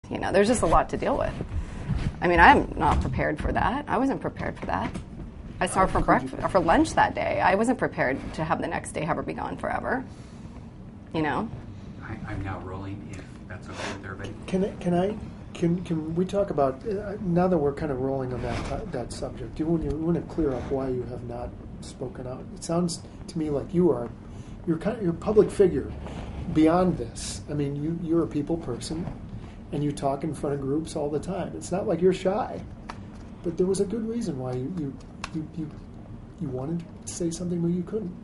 There's just a lot to deal with. I mean, I'm not prepared for that. I wasn't prepared for that. I saw her for breakfast or for lunch that day. I wasn't prepared to have the next day have her be gone forever. I'm now rolling, if that's okay with everybody. Can we talk about, now that we're kind of rolling on that subject, you want to clear up why you have not spoken out? It sounds to me like you're a public figure beyond this. I mean, you're a people person, and you talk in front of groups all the time. It's not like you're shy, but there was a good reason why you wanted to say something, but you couldn't.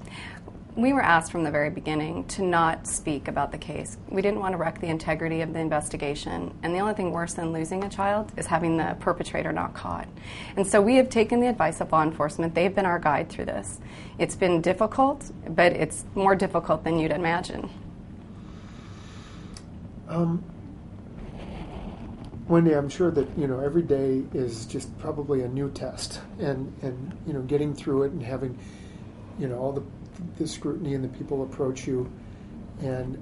We were asked from the very beginning to not speak about the case. We didn't want to wreck the integrity of the investigation. And the only thing worse than losing a child is having the perpetrator not caught. And so we have taken the advice of law enforcement. They've been our guide through this. It's been difficult, but it's more difficult than you'd imagine. Wendy, I'm sure that every day is just probably a new test, and getting through it and having all the scrutiny and the people approach you, and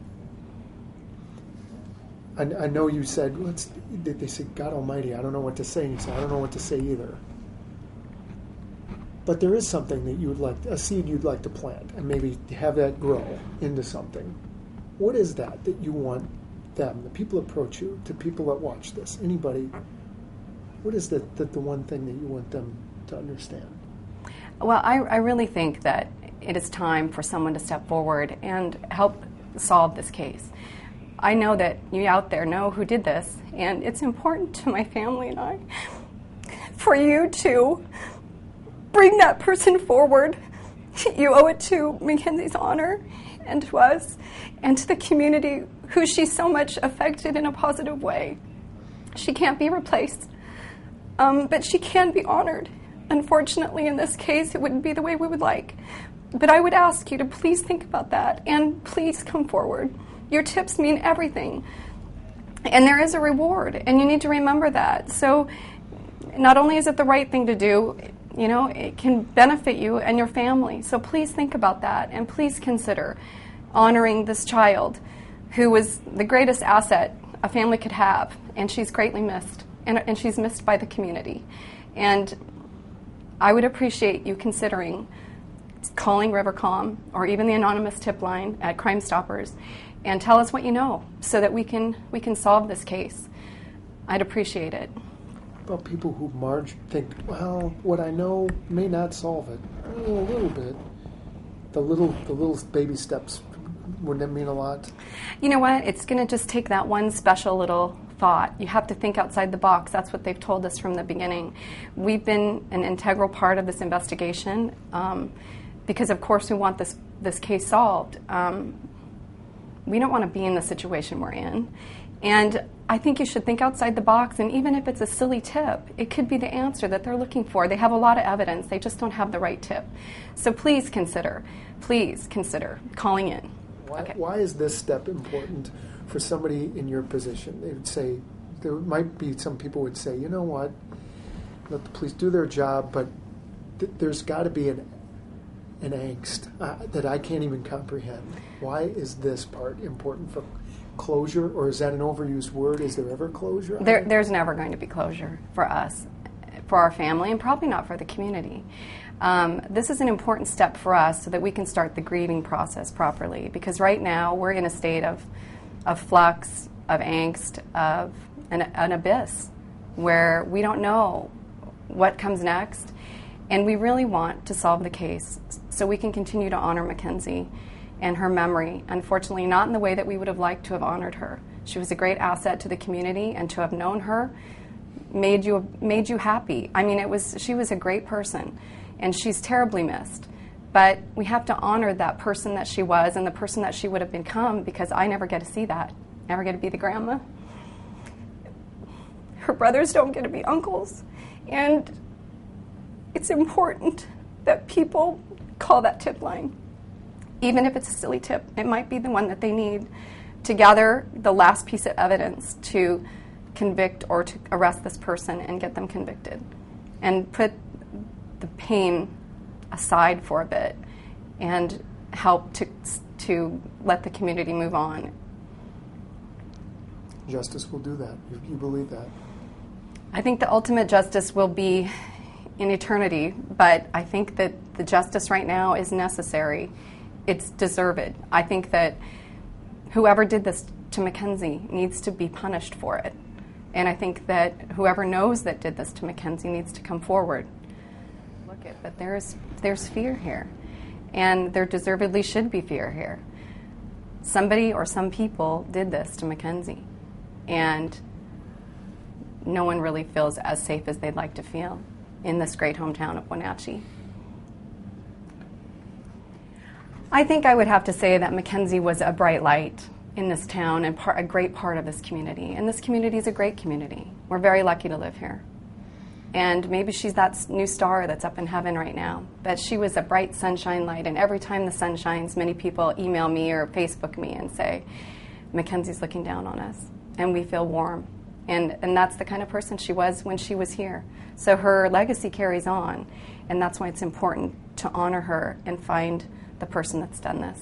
I know you said they said, God Almighty, I don't know what to say. And you said, I don't know what to say either. But there is something that a seed you'd like to plant, and maybe have that grow into something. What is that you want them, the people approach you, to people that watch this, anybody? What is the one thing that you want them to understand? Well, I really think that it is time for someone to step forward and help solve this case. I know that you out there know who did this, and it's important to my family and I for you to bring that person forward. You owe it to Mackenzie's honor and to us and to the community who she so much affected in a positive way. She can't be replaced, but she can be honored. Unfortunately, in this case, it wouldn't be the way we would like. But I would ask you to please think about that and please come forward. Your tips mean everything. And there is a reward, and you need to remember that. So not only is it the right thing to do, it can benefit you and your family. So please think about that, and please consider honoring this child who was the greatest asset a family could have, and she's greatly missed, and she's missed by the community. And I would appreciate you considering calling Rivercom or even the anonymous tip line at Crime Stoppers and tell us what you know so that we can solve this case. I'd appreciate it. About people who think, well, what I know may not solve it. A little bit. The little baby steps, wouldn't that mean a lot? You know what? It's going to just take that one special little thought. You have to think outside the box. That's what they've told us from the beginning. We've been an integral part of this investigation because, of course, we want this case solved. We don't want to be in the situation we're in. And I think you should think outside the box, and even if it's a silly tip, it could be the answer that they're looking for. They have a lot of evidence. They just don't have the right tip. So please consider calling in. Why is this step important for somebody in your position? They would say, there might be some people would say, you know what, let the police do their job, but there's got to be an angst that I can't even comprehend. Why is this part important for closure, or is that an overused word? Is there ever closure? There's never going to be closure for us, for our family, and probably not for the community. This is an important step for us so that we can start the grieving process properly, because right now we're in a state of flux, of angst, of an abyss where we don't know what comes next, and we really want to solve the case so we can continue to honor Mackenzie and her memory. Unfortunately, not in the way that we would have liked to have honored her. She was a great asset to the community, and to have known her made you happy. I mean, she was a great person, and she's terribly missed. But we have to honor that person that she was and the person that she would have become, because I never get to see that. Never get to be the grandma. Her brothers don't get to be uncles. And it's important that people call that tip line. Even if it's a silly tip, it might be the one that they need to gather the last piece of evidence to convict or to arrest this person and get them convicted. And put the pain aside for a bit and help to let the community move on. justice will do that. You believe that? I think the ultimate justice will be in eternity, but I think that the justice right now is necessary. It's deserved. I think that whoever did this to Mackenzie needs to be punished for it. And I think that whoever knows that did this to Mackenzie needs to come forward. Look at, but there's fear here. And there deservedly should be fear here. Somebody or some people did this to Mackenzie. And no one really feels as safe as they'd like to feel in this great hometown of Wenatchee. I think I would have to say that Mackenzie was a bright light in this town and a great part of this community. And this community is a great community. We're very lucky to live here. And maybe she's that new star that's up in heaven right now. But she was a bright sunshine light, and every time the sun shines, many people email me or Facebook me and say, Mackenzie's looking down on us, and we feel warm. And that's the kind of person she was when she was here. So her legacy carries on, and that's why it's important to honor her and find the person that's done this.